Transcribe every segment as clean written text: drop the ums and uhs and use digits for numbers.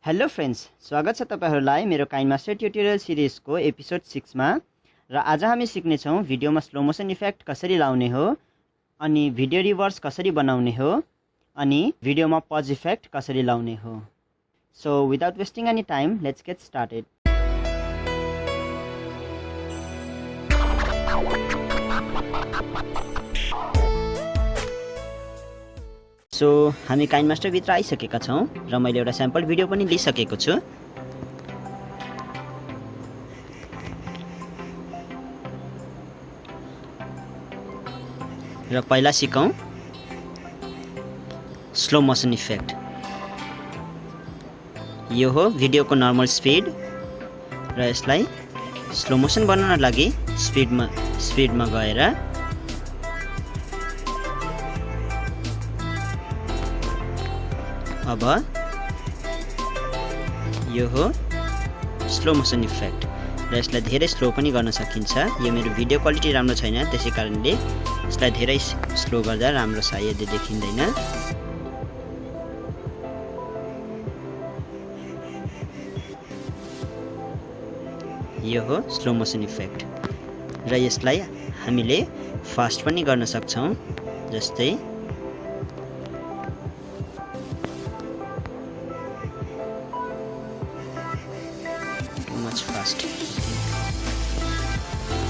Hello friends, स्वागत छ तपाईहरुलाई मेरो काइनमास्टर ट्युटोरियल सिरिजको एपिसोड 6 मा। र आज हामी सिक्ने छौं भिडियोमा स्लो मोसन इफेक्ट कसरी लाउने हो, अनि भिडियो रिभर्स कसरी बनाउने हो, अनि भिडियोमा पज इफेक्ट कसरी लाउने हो। So without wasting any time, let's get started. So हामी काइनमास्टर भित्र आइसकेका छौं र मैले एउटा स्याम्पल भिडियो पनि लिइसकेको छु। र पहिला सिकौं स्लो मोसन इफेक्ट। यो हो भिडियोको नर्मल स्पिड र यसलाई स्लो मोसन बनाउन लागि स्पिडमा गएर अब यो हो स्लो मोसन इफेक्ट र यसलाई धेरै स्लो पनि गर्न सकिन्छ। यो मेरो भिडियो क्वालिटी राम्रो छैन, त्यसै कारणले यसलाई धेरै स्लो गर्दा राम्रो सायद देखिँदैन। यो हो स्लो मोसन इफेक्ट र यसलाई हामीले फास्ट पनि गर्न सक्छौं, जस्तै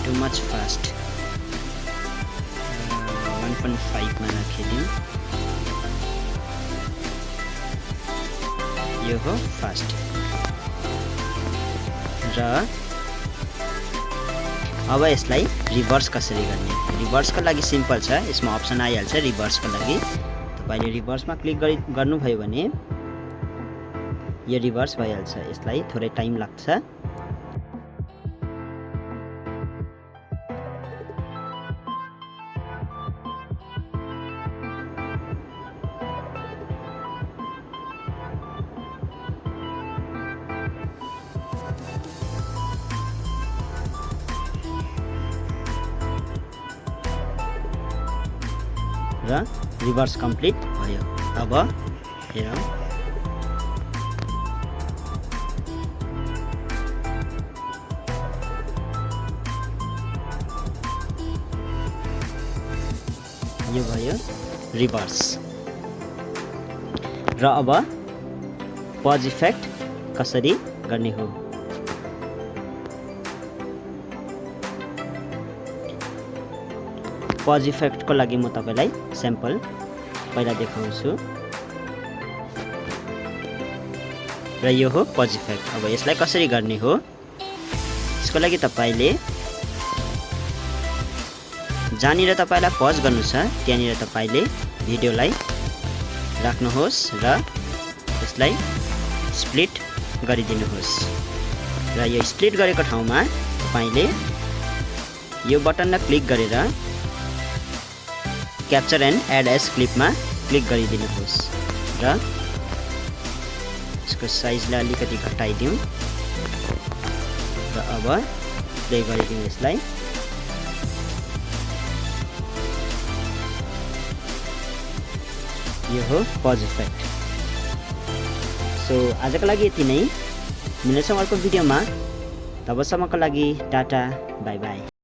too much fast 1.5 मा राखिदिउँ। यो हो फास्ट। र अब यसलाई रिभर्स कसरी गर्ने? रिभर्सको लागि सिम्पल छ, यसमा अप्सन आइहाल्छ रिभर्सको लागि। तपाईले रिभर्समा क्लिक गर्नुभयो भने यो रिभर्स भइहाल्छ। यसलाई थोरै टाइम लाग्छ। र रिभर्स कम्प्लिट भयो। अब हेरौँ, यो भयो रिभर्स। र अब पज इफेक्ट कसरी गर्ने हो? पज इफेक्टको लागि म तपाईलाई स्याम्पल पहिला देखाउँछु। र यो हो पज इफेक्ट। अब यसलाई कसरी गर्ने हो? यसको लागि तपाईले जहाँनिर तपाईलाई पज गर्नु छ त्यहाँनिर तपाईले भिडियोलाई राख्नुहोस् र यसलाई स्प्लिट गरिदिनुहोस्। र यो स्प्लिट गरेको ठाउँमा तपाईले यो बटनमा क्लिक गरेर क्याप्चर एन्ड एड एज क्लिपमा क्लिक गरिदिनुहोस् र यसको साइजलाई अलिकति घटाइदिउँ र अब प्ले गरिदिउँ यसलाई। यो हो पज इफेक्ट। सो आजको लागि यति नै। मिल्नेछौँ अर्को भिडियोमा। तबसम्मको लागि टाटा, बाई बाई।